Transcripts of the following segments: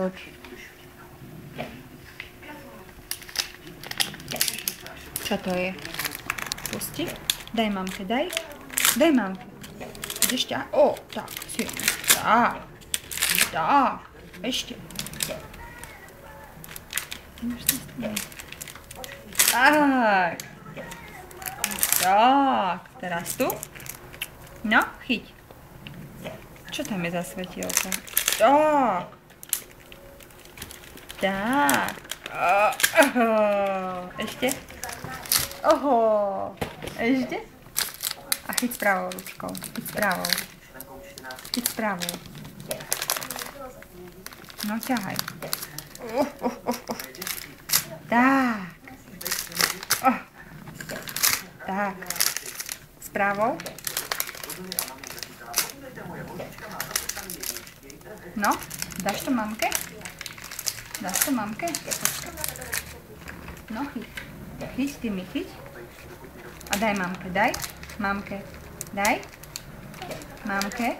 Toč. Čo to je? Pusti. Daj mamke, daj. Daj mamke. Ideš ťa. O, tak, silno. Tak. Tak. Ešte. Tak. Tak. Teraz tu. No, chyť. Čo tam je za svetielko? Tak. Tak. Ešte. Oho. Ešte. A chyť s pravou ručkou. Chyť s pravou. Chyť s pravou. No, ťahaj. Tak. Tak. S pravou. No, dáš to mamke? Dáš to mamke? No, chyť. Chyť, ty mi chyť. A daj mamke, daj. Mamke, daj. Mamke.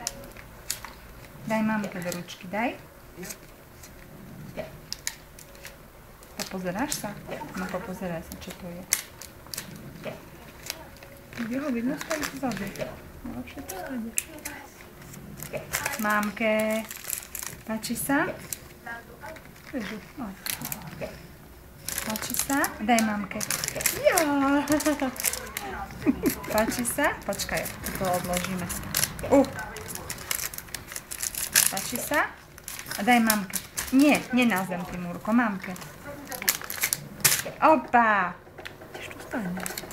Daj mamke do ručky, daj. Popozeráš sa? No, popozeraj sa, čo to je. Kde ho vidno staví zadu? No, všetko stade. Mamke. Páči sa? Páči sa? Daj mamke. Ja. Páči sa? Počkaj, to odložíme. Páči sa? A daj mamke. Nie, nie na zem, ty Múrko, mamke. Opa! Tiež tu stane.